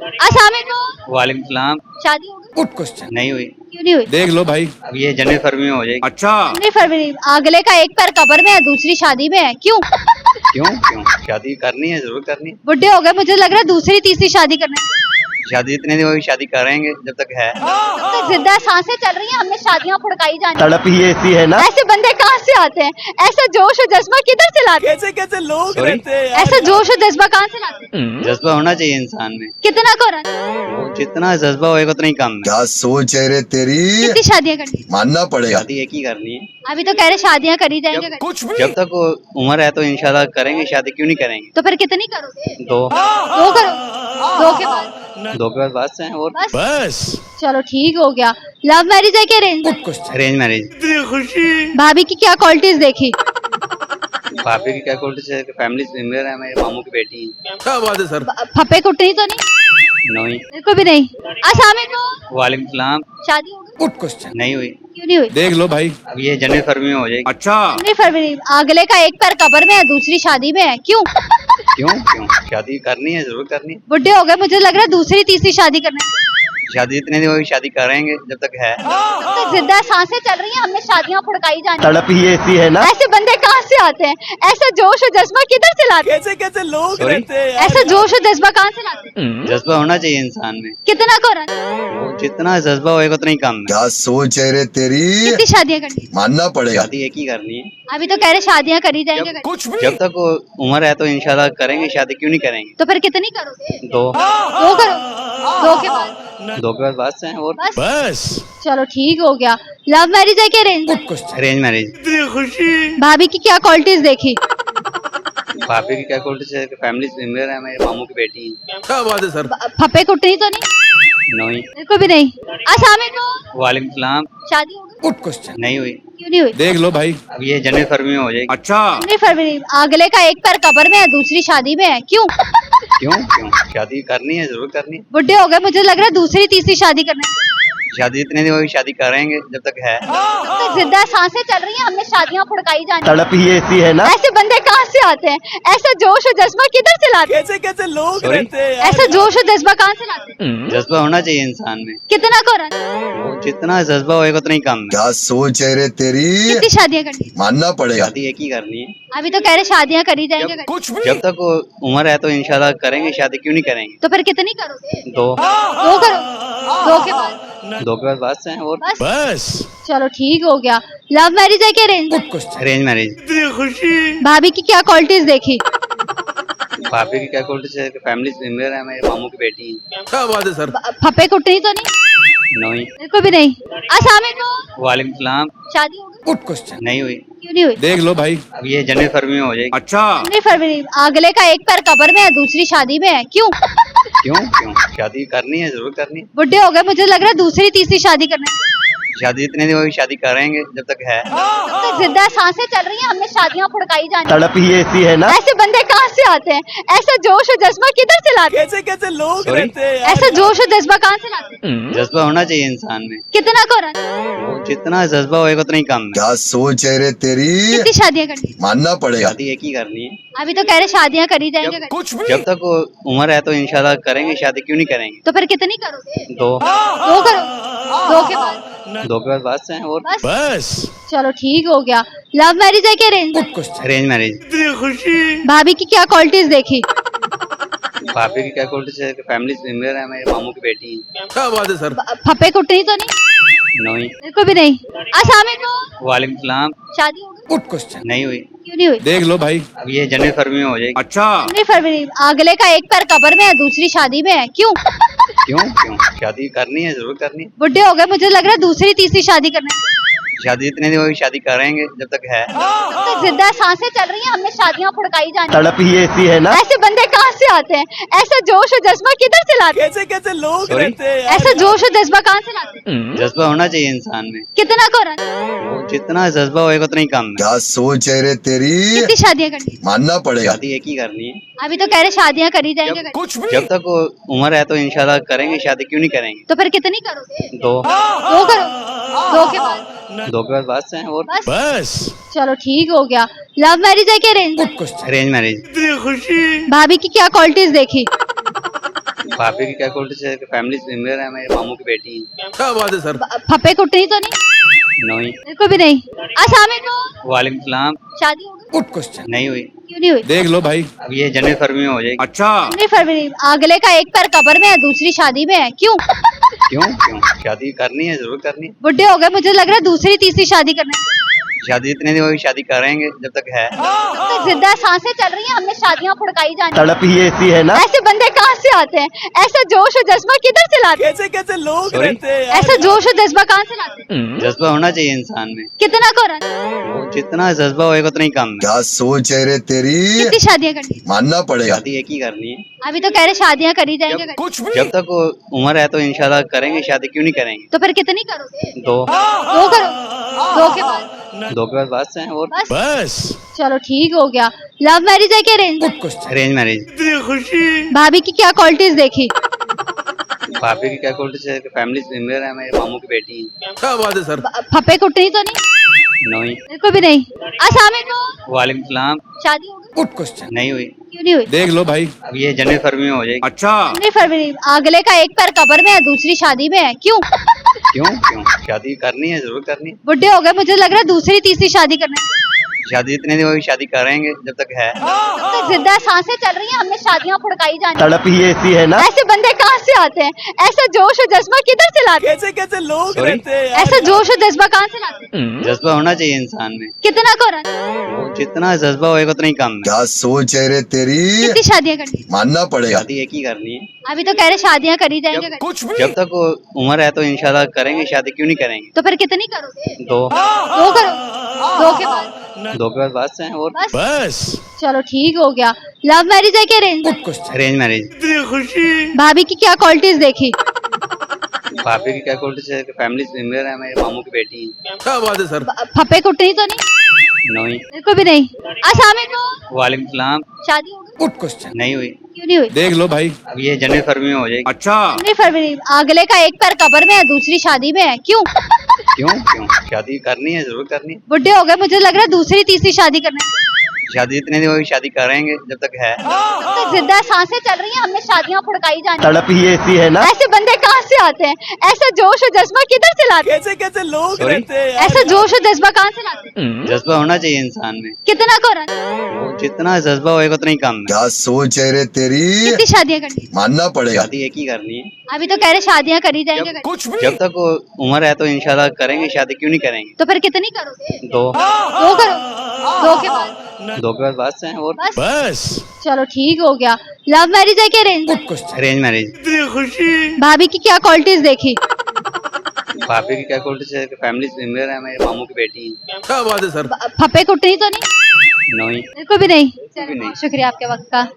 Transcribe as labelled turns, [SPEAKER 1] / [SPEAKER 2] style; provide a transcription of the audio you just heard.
[SPEAKER 1] अस्सलाम वालेकुम।
[SPEAKER 2] वालेकुम सलाम।
[SPEAKER 1] शादी हो गई?
[SPEAKER 3] Good question.
[SPEAKER 2] नहीं हुई,
[SPEAKER 1] क्यों नहीं हुई?
[SPEAKER 3] देख लो भाई।
[SPEAKER 2] अब ये जनवरी फरवरी में हो जाएगी।
[SPEAKER 3] अच्छा।
[SPEAKER 1] नहीं फरवरी, अगले का एक पैर कब्र में है, दूसरी शादी में है, क्यों?
[SPEAKER 2] क्यों क्यों शादी करनी है, जरूर करनी है।
[SPEAKER 1] बुढ़े हो गए, मुझे लग रहा है दूसरी तीसरी शादी करना है।
[SPEAKER 2] शादी जितने दिन होगी शादी करेंगे जब तक है।
[SPEAKER 1] तो जिद्दा सांसें चल रही हैं, हमने शादियां फुड़काई जानी।
[SPEAKER 4] तड़प ही ऐसी है ना।
[SPEAKER 1] ऐसे बंदे कहाँ से आते हैं? ऐसा जोश और जज्बा किधर से लाते हैं?
[SPEAKER 4] कैसे कैसे लोग
[SPEAKER 2] Sorry?
[SPEAKER 4] रहते हैं यार।
[SPEAKER 1] ऐसा जोश और जज्बा कहाँ से लाते हैं?
[SPEAKER 2] जज्बा होना चाहिए इंसान में,
[SPEAKER 1] कितना करो?
[SPEAKER 2] वो जितना जज्बा होएगा उतना ही कम है।
[SPEAKER 5] क्या सोच है रे तेरी,
[SPEAKER 1] कितनी शादियां करनी है?
[SPEAKER 5] मानना पड़ेगा।
[SPEAKER 2] शादी एक ही करनी है।
[SPEAKER 1] अभी तो कह रहे शादियां करी जाएंगे।
[SPEAKER 3] कुछ भी।
[SPEAKER 2] जब तक वो उम्र है तो इंशाल्लाह करेंगे शादी, क्यों नहीं करेंगे।
[SPEAKER 1] तो फिर कितनी करोगे?
[SPEAKER 2] दो
[SPEAKER 1] दो करो, दो के बाद
[SPEAKER 2] दो के बाद बात है। और
[SPEAKER 1] बस
[SPEAKER 3] बस।
[SPEAKER 1] चलो ठीक हो गया। लव मैरिज है कि arrange?
[SPEAKER 3] Good question.
[SPEAKER 2] Arrange marriage.
[SPEAKER 4] इतनी खुशी।
[SPEAKER 1] भाभी की क्या क्वालिटीज देखी?
[SPEAKER 2] पापे की क्या क्वालिटी है, फैमिली मेंबर है, मेरे मामू की बेटी है।
[SPEAKER 3] क्या बात है सर।
[SPEAKER 1] फप्पे कुटनी तो नहीं?
[SPEAKER 2] नहीं।
[SPEAKER 1] बिल्कुल भी नहीं। अस्सलाम वालेकुम।
[SPEAKER 2] वालेकुम सलाम।
[SPEAKER 1] शादी हो गई?
[SPEAKER 3] Good question.
[SPEAKER 2] नहीं हुई,
[SPEAKER 1] क्यों नहीं हुई?
[SPEAKER 3] देख लो भाई।
[SPEAKER 2] अब ये जनवरी फरवरी में हो जाएगी।
[SPEAKER 3] अच्छा।
[SPEAKER 1] नहीं फरवरी, अगले का एक पैर कब्र में है, दूसरी शादी में है, क्यों?
[SPEAKER 2] क्यों क्यों शादी करनी है, जरूर करनी है।
[SPEAKER 1] बुढ़े हो गए, मुझे लग रहा है दूसरी तीसरी शादी करना है।
[SPEAKER 2] शादी जितने दिन होगी शादी करेंगे जब तक है।
[SPEAKER 1] तो जिद्दा सांसें चल रही हैं, हमने शादियां फुड़काई जानी।
[SPEAKER 4] तड़प ही ऐसी है ना।
[SPEAKER 1] ऐसे बंदे कहाँ से आते हैं? ऐसा जोश और जज्बा किधर से लाते हैं?
[SPEAKER 4] कैसे कैसे लोग
[SPEAKER 2] Sorry?
[SPEAKER 4] रहते हैं यार।
[SPEAKER 1] ऐसा जोश और जज्बा कहाँ से लाते हैं?
[SPEAKER 2] जज्बा होना चाहिए इंसान में,
[SPEAKER 1] कितना करो?
[SPEAKER 2] वो जितना जज्बा होएगा उतना ही कम है।
[SPEAKER 5] क्या सोच है रे तेरी,
[SPEAKER 1] कितनी शादियां करनी है?
[SPEAKER 5] मानना पड़ेगा।
[SPEAKER 2] शादी एक ही करनी है।
[SPEAKER 1] अभी तो कह रहे शादियां करी जाएंगे।
[SPEAKER 3] कुछ भी।
[SPEAKER 2] जब तक वो उम्र है तो इंशाल्लाह करेंगे शादी, क्यों नहीं करेंगे।
[SPEAKER 1] तो फिर कितनी करोगे?
[SPEAKER 2] दो
[SPEAKER 1] दो करो, दो के बाद
[SPEAKER 2] दो के बाद बात है। और
[SPEAKER 1] बस
[SPEAKER 3] बस।
[SPEAKER 1] चलो ठीक हो गया। लव मैरिज है कि arrange?
[SPEAKER 3] Good question.
[SPEAKER 2] Arrange marriage.
[SPEAKER 4] इतनी खुशी।
[SPEAKER 1] भाभी की क्या क्वालिटीज देखी?
[SPEAKER 2] पापे की क्या क्वालिटी है, फैमिली मेंबर है, मेरे मामू की बेटी है।
[SPEAKER 3] क्या बात है सर।
[SPEAKER 1] फप्पे कुटनी तो नहीं?
[SPEAKER 2] नहीं।
[SPEAKER 1] बिल्कुल भी नहीं। अस्सलाम वालेकुम।
[SPEAKER 2] वालेकुम सलाम।
[SPEAKER 1] शादी हो गई?
[SPEAKER 3] Good question.
[SPEAKER 2] नहीं हुई,
[SPEAKER 1] क्यों नहीं हुई?
[SPEAKER 3] देख लो भाई।
[SPEAKER 2] अब ये जनवरी फरवरी में हो जाएगी।
[SPEAKER 3] अच्छा।
[SPEAKER 1] नहीं फरवरी, अगले का एक पैर कब्र में है, दूसरी शादी में है, क्यों?
[SPEAKER 2] क्यों क्यों शादी करनी है, जरूर करनी है।
[SPEAKER 1] बुढ़े हो गए, मुझे लग रहा है दूसरी तीसरी शादी करना है।
[SPEAKER 2] शादी जितने दिन होगी शादी करेंगे जब तक है।
[SPEAKER 1] तो जिद्दा सांसें चल रही हैं, हमने शादियां फुड़काई जानी।
[SPEAKER 4] तड़प ही ऐसी है ना।
[SPEAKER 1] ऐसे बंदे कहाँ से आते हैं? ऐसा जोश और जज्बा किधर से लाते हैं?
[SPEAKER 4] कैसे कैसे लोग
[SPEAKER 2] Sorry?
[SPEAKER 4] रहते हैं यार।
[SPEAKER 1] ऐसा जोश और जज्बा कहाँ से लाते हैं?
[SPEAKER 2] जज्बा होना चाहिए इंसान में,
[SPEAKER 1] कितना करो?
[SPEAKER 2] वो जितना जज्बा होएगा उतना ही कम है।
[SPEAKER 5] क्या सोच है रे तेरी,
[SPEAKER 1] कितनी शादियां करनी है?
[SPEAKER 5] मानना पड़ेगा।
[SPEAKER 2] शादी एक ही करनी है।
[SPEAKER 1] अभी तो कह रहे शादियां करी जाएंगे।
[SPEAKER 3] कुछ भी।
[SPEAKER 2] जब तक वो उम्र है तो इंशाल्लाह करेंगे शादी, क्यों नहीं करेंगे।
[SPEAKER 1] तो फिर कितनी करोगे?
[SPEAKER 2] दो
[SPEAKER 1] दो करो, दो के बाद
[SPEAKER 2] दो के बाद बात है। और
[SPEAKER 1] बस
[SPEAKER 3] बस।
[SPEAKER 1] चलो ठीक हो गया। लव मैरिज है कि arrange?
[SPEAKER 3] Good question.
[SPEAKER 2] Arrange marriage.
[SPEAKER 4] इतनी खुशी।
[SPEAKER 1] भाभी की क्या क्वालिटीज देखी?
[SPEAKER 2] पापे की क्या क्वालिटी है, फैमिली मेंबर है, मेरे मामू की बेटी है।
[SPEAKER 3] क्या बात है सर।
[SPEAKER 1] फप्पे कुटनी तो नहीं?
[SPEAKER 2] नहीं।
[SPEAKER 1] बिल्कुल भी नहीं। अस्सलाम वालेकुम।
[SPEAKER 2] वालेकुम सलाम।
[SPEAKER 1] शादी हो गई?
[SPEAKER 3] Good question.
[SPEAKER 2] नहीं हुई,
[SPEAKER 1] क्यों नहीं हुई?
[SPEAKER 3] देख लो भाई।
[SPEAKER 2] अब ये जनवरी फरवरी में हो जाएगी।
[SPEAKER 3] अच्छा।
[SPEAKER 1] नहीं फरवरी, अगले का एक पैर कब्र में है, दूसरी शादी में है, क्यों?
[SPEAKER 2] क्यों क्यों शादी करनी है, जरूर करनी है।
[SPEAKER 1] बुढ़े हो गए, मुझे लग रहा है दूसरी तीसरी शादी करना है।
[SPEAKER 2] शादी जितने दिन होगी शादी करेंगे जब तक है।
[SPEAKER 1] तो जिद्दा सांसें चल रही हैं, हमने शादियां फुड़काई जानी।
[SPEAKER 4] तड़प ही ऐसी है ना।
[SPEAKER 1] ऐसे बंदे कहाँ से आते हैं? ऐसा जोश और जज्बा किधर से लाते हैं?
[SPEAKER 4] कैसे कैसे लोग
[SPEAKER 2] Sorry?
[SPEAKER 4] रहते हैं यार।
[SPEAKER 1] ऐसा जोश और जज्बा कहाँ से लाते हैं?
[SPEAKER 2] जज्बा होना चाहिए इंसान में,
[SPEAKER 1] कितना करो?
[SPEAKER 2] वो जितना जज्बा होएगा उतना ही कम है।
[SPEAKER 5] क्या सोच है रे तेरी,
[SPEAKER 1] कितनी शादियां करनी है?
[SPEAKER 5] मानना पड़ेगा।
[SPEAKER 2] शादी एक ही करनी है।
[SPEAKER 1] अभी तो कह रहे शादियां करी जाएंगे।
[SPEAKER 3] कुछ भी।
[SPEAKER 2] जब तक वो उम्र है तो इंशाल्लाह करेंगे शादी, क्यों नहीं करेंगे।
[SPEAKER 1] तो फिर कितनी करोगे?
[SPEAKER 2] दो
[SPEAKER 1] दो करो, दो के बाद
[SPEAKER 2] दो के बाद बात है। और
[SPEAKER 1] बस
[SPEAKER 3] बस।
[SPEAKER 1] चलो ठीक हो गया। लव मैरिज है कि arrange?
[SPEAKER 3] Good question.
[SPEAKER 2] Arrange marriage.
[SPEAKER 4] इतनी खुशी।
[SPEAKER 1] भाभी की क्या क्वालिटीज देखी?
[SPEAKER 2] पापे की क्या क्वालिटी है, फैमिली मेंबर है, मेरे मामू की बेटी है।
[SPEAKER 3] क्या बात है सर।
[SPEAKER 1] फप्पे कुटनी तो नहीं?
[SPEAKER 2] नहीं।
[SPEAKER 1] बिल्कुल भी नहीं। अस्सलाम वालेकुम।
[SPEAKER 2] वालेकुम सलाम।
[SPEAKER 1] शादी हो गई?
[SPEAKER 3] Good question.
[SPEAKER 2] नहीं हुई,
[SPEAKER 1] क्यों नहीं हुई?
[SPEAKER 3] देख लो भाई।
[SPEAKER 2] अब ये जनवरी फरवरी में हो जाएगी।
[SPEAKER 3] अच्छा।
[SPEAKER 1] नहीं फरवरी, अगले का एक पैर कब्र में है, दूसरी शादी में है, क्यों?
[SPEAKER 2] क्यों क्यों शादी करनी है, जरूर करनी है।
[SPEAKER 1] बुढ़े हो गए, मुझे लग रहा है दूसरी तीसरी शादी करना है।
[SPEAKER 2] शादी जितने दिन होगी शादी करेंगे जब तक है।
[SPEAKER 1] तो जिद्दा सांसें चल रही हैं, हमने शादियां फुड़काई जानी।
[SPEAKER 4] तड़प ही ऐसी है ना।
[SPEAKER 1] ऐसे बंदे कहाँ से आते हैं? ऐसा जोश और जज्बा किधर से लाते हैं?
[SPEAKER 4] कैसे कैसे लोग
[SPEAKER 2] Sorry?
[SPEAKER 4] रहते हैं यार।
[SPEAKER 1] ऐसा जोश और जज्बा कहाँ से लाते हैं?
[SPEAKER 2] जज्बा होना चाहिए इंसान में,
[SPEAKER 1] कितना करो?
[SPEAKER 2] वो जितना जज्बा होएगा उतना ही कम है।
[SPEAKER 5] क्या सोच है रे तेरी,
[SPEAKER 1] कितनी शादियां करनी है?
[SPEAKER 5] मानना पड़ेगा।
[SPEAKER 2] शादी एक ही करनी है।
[SPEAKER 1] अभी तो कह रहे शादियां करी जाएंगे।
[SPEAKER 3] कुछ भी।
[SPEAKER 2] जब तक वो उम्र है तो इंशाल्लाह करेंगे शादी, क्यों नहीं करेंगे।
[SPEAKER 1] तो फिर कितनी करोगे?
[SPEAKER 2] दो
[SPEAKER 1] दो करो, दो के बाद
[SPEAKER 2] दो के बाद बात है। और
[SPEAKER 1] बस
[SPEAKER 3] बस।
[SPEAKER 1] चलो ठीक हो गया। लव मैरिज है कि arrange?
[SPEAKER 3] Good question.
[SPEAKER 2] Arrange marriage.
[SPEAKER 4] इतनी खुशी।
[SPEAKER 1] भाभी की क्या क्वालिटीज देखी?
[SPEAKER 2] भाभी की क्या क्वालिटी है? फैमिली मेंबर है, मेरे मामू की बेटी है।
[SPEAKER 4] क्या बात है सर।
[SPEAKER 1] फप्पे कुटनी तो नहीं?
[SPEAKER 2] नहीं।
[SPEAKER 1] मेरे को भी नहीं। अस्सलाम वालेकुम।
[SPEAKER 2] वालेकुम सलाम।
[SPEAKER 1] शादी हो गई?
[SPEAKER 4] Good question.
[SPEAKER 2] नहीं हुई।
[SPEAKER 1] क्यों नहीं हुई?
[SPEAKER 4] देख लो भाई।
[SPEAKER 2] अब ये जनवरी फरवरी में हो जाएगी।
[SPEAKER 4] अच्छा।
[SPEAKER 1] नहीं फरवरी। अगले का एक पैर कब्र में है, दूसरी शादी में है। क्यों?
[SPEAKER 2] क्यों क्यों शादी करनी है, जरूर करनी है।
[SPEAKER 1] बुढ़े हो गए, मुझे लग रहा है दूसरी तीसरी शादी करना है।
[SPEAKER 2] शादी जितने दिन होगी शादी करेंगे जब तक है।
[SPEAKER 1] जब तक जिंदा सांसें चल रही हैं, हमने शादियां फुड़काई जानी।
[SPEAKER 4] तड़प ही ऐसी है ना।
[SPEAKER 1] ऐसे बंदे कहाँ से आते हैं? ऐसा जोश और जज्बा किधर से लाते हैं?
[SPEAKER 4] कैसे कैसे लोग
[SPEAKER 2] Sorry?
[SPEAKER 4] रहते हैं यार।
[SPEAKER 1] ऐसा जोश और जज्बा कहाँ से लाते हैं?
[SPEAKER 2] जज्बा होना चाहिए इंसान में।
[SPEAKER 1] कितना करो?
[SPEAKER 2] वो जितना जज्बा होएगा उतना ही कम है।
[SPEAKER 5] क्या सोच है रे तेरी
[SPEAKER 1] कितनी शादियां करनी?
[SPEAKER 5] मानना पड़ेगा।
[SPEAKER 2] शादी एक ही करनी है।
[SPEAKER 1] अभी तो कह रहे शादियां करी जाएंगे।
[SPEAKER 4] कुछ भी।
[SPEAKER 2] जब तक वो उम्र है तो इंशाल्लाह करेंगे शादी, क्यों नहीं करेंगे।
[SPEAKER 1] तो फिर कितनी करोगे?
[SPEAKER 2] दो।
[SPEAKER 1] दो करो। दो के बाद
[SPEAKER 2] दो के बाद बात से हैं और
[SPEAKER 1] बस।
[SPEAKER 4] बस।
[SPEAKER 1] चलो ठीक हो गया। लव मैरिज है कि arrange?
[SPEAKER 4] Good question.
[SPEAKER 2] Arrange marriage.
[SPEAKER 4] इतनी खुशी।
[SPEAKER 1] भाभी की क्या क्वालिटीज देखी?
[SPEAKER 2] भाभी की क्या क्वालिटी है? फैमिली मेंबर है, मेरे मामू की बेटी है।
[SPEAKER 4] क्या बात है सर।
[SPEAKER 1] फप्पे कुटनी तो नहीं?
[SPEAKER 2] नहीं।
[SPEAKER 1] मेरे को भी नहीं। अस्सलाम वालेकुम।
[SPEAKER 2] वालेकुम सलाम।
[SPEAKER 1] शादी हो गई?
[SPEAKER 4] Good question.
[SPEAKER 2] नहीं हुई।
[SPEAKER 1] क्यों नहीं हुई?
[SPEAKER 4] देख लो भाई।
[SPEAKER 2] अब ये जनवरी फरवरी में हो जाएगी।
[SPEAKER 4] अच्छा।
[SPEAKER 1] नहीं फरवरी। अगले का एक पैर कब्र में है, दूसरी शादी में है। क्यों?
[SPEAKER 2] क्यों क्यों शादी करनी है, जरूर करनी है।
[SPEAKER 1] बुढ़े हो गए, मुझे लग रहा है दूसरी तीसरी शादी करना है।
[SPEAKER 2] शादी जितने दिन होगी शादी करेंगे जब तक है।
[SPEAKER 1] जब तक जिंदा सांसें चल रही हैं, हमने शादियां फुड़काई जानी।
[SPEAKER 4] तड़प ही ऐसी है ना।
[SPEAKER 1] ऐसे बंदे कहाँ से आते हैं? ऐसा जोश और जज्बा किधर से लाते हैं?
[SPEAKER 4] कैसे कैसे लोग
[SPEAKER 2] Sorry?
[SPEAKER 4] रहते हैं यार।
[SPEAKER 1] ऐसा जोश और जज्बा कहाँ से लाते हैं?
[SPEAKER 2] जज्बा होना चाहिए इंसान में।
[SPEAKER 1] कितना करो?
[SPEAKER 2] वो जितना जज्बा होएगा उतना ही कम है।
[SPEAKER 5] क्या सोच है रे तेरी
[SPEAKER 1] कितनी शादियां करनी?
[SPEAKER 5] मानना पड़ेगा।
[SPEAKER 2] शादी एक ही करनी है।
[SPEAKER 1] अभी तो कह रहे शादियां करी जाएंगे।
[SPEAKER 4] कुछ भी।
[SPEAKER 2] जब तक वो उम्र है तो इंशाल्लाह करेंगे शादी, क्यों नहीं करेंगे।
[SPEAKER 1] तो फिर कितनी करोगे?
[SPEAKER 2] दो।
[SPEAKER 1] दो करो। दो के बाद
[SPEAKER 2] दो के बाद बात से हैं और
[SPEAKER 1] बस।
[SPEAKER 4] बस।
[SPEAKER 1] चलो ठीक हो गया। लव मैरिज है कि arrange?
[SPEAKER 4] Good question.
[SPEAKER 2] Arrange marriage.
[SPEAKER 4] इतनी खुशी।
[SPEAKER 1] भाभी की क्या क्वालिटीज देखी?
[SPEAKER 2] भाभी की क्या क्वालिटी है? फैमिली मेंबर है, मेरे मामू की बेटी है।
[SPEAKER 4] क्या बात है सर।
[SPEAKER 1] फप्पे कुटनी तो नहीं?
[SPEAKER 2] नहीं।
[SPEAKER 1] मेरे को भी नहीं। अस्सलाम वालेकुम।
[SPEAKER 2] वालेकुम सलाम।
[SPEAKER 1] शादी हो गई?
[SPEAKER 4] Good question.
[SPEAKER 2] नहीं हुई।
[SPEAKER 1] क्यों नहीं हुई?
[SPEAKER 4] देख लो भाई।
[SPEAKER 2] अब ये जनवरी फरवरी में हो जाएगी।
[SPEAKER 4] अच्छा।
[SPEAKER 1] नहीं फरवरी। अगले का एक पैर कब्र में है, दूसरी शादी में है। क्यों?
[SPEAKER 2] क्यों क्यों शादी करनी है, जरूर करनी है।
[SPEAKER 1] बुढ़े हो गए, मुझे लग रहा है दूसरी तीसरी शादी करना है।
[SPEAKER 2] शादी जितने दिन होगी शादी करेंगे जब तक है।
[SPEAKER 1] जब तक जिंदा सांसें चल रही हैं, हमने शादियां फुड़काई जानी।
[SPEAKER 4] तड़प ही ऐसी है ना।
[SPEAKER 1] ऐसे बंदे कहाँ से आते हैं? ऐसा जोश और जज्बा किधर से लाते हैं?
[SPEAKER 4] कैसे कैसे लोग
[SPEAKER 2] Sorry?
[SPEAKER 4] रहते हैं यार।
[SPEAKER 1] ऐसा जोश और जज्बा कहाँ से लाते हैं?
[SPEAKER 2] जज्बा होना चाहिए इंसान में।
[SPEAKER 1] कितना करो?
[SPEAKER 2] वो जितना जज्बा होएगा उतना ही कम है।
[SPEAKER 5] क्या सोच है रे तेरी
[SPEAKER 1] कितनी शादियां करनी?
[SPEAKER 5] मानना पड़ेगा।
[SPEAKER 2] शादी एक ही करनी है।
[SPEAKER 1] अभी तो कह रहे शादियां करी जाएंगे।
[SPEAKER 4] कुछ भी।
[SPEAKER 2] जब तक वो उम्र है तो इंशाल्लाह करेंगे शादी, क्यों नहीं करेंगे।
[SPEAKER 1] तो फिर कितनी करोगे?
[SPEAKER 2] दो।
[SPEAKER 1] दो करो। दो के बाद
[SPEAKER 2] दो के बाद बात से हैं और
[SPEAKER 1] बस।
[SPEAKER 4] बस।
[SPEAKER 1] चलो ठीक हो गया। लव मैरिज है कि arrange?
[SPEAKER 4] Good question.
[SPEAKER 2] Arrange marriage.
[SPEAKER 4] इतनी खुशी।
[SPEAKER 1] भाभी की क्या क्वालिटीज देखी?
[SPEAKER 2] भाभी की क्या क्वालिटी है? फैमिली मेंबर है, मेरे मामू की बेटी है।
[SPEAKER 4] क्या बात है सर।
[SPEAKER 1] फप्पे कुटनी तो नहीं?
[SPEAKER 2] नहीं।
[SPEAKER 1] मेरे को भी नहीं।
[SPEAKER 2] भी नहीं।
[SPEAKER 1] शुक्रिया आपके वक्त का।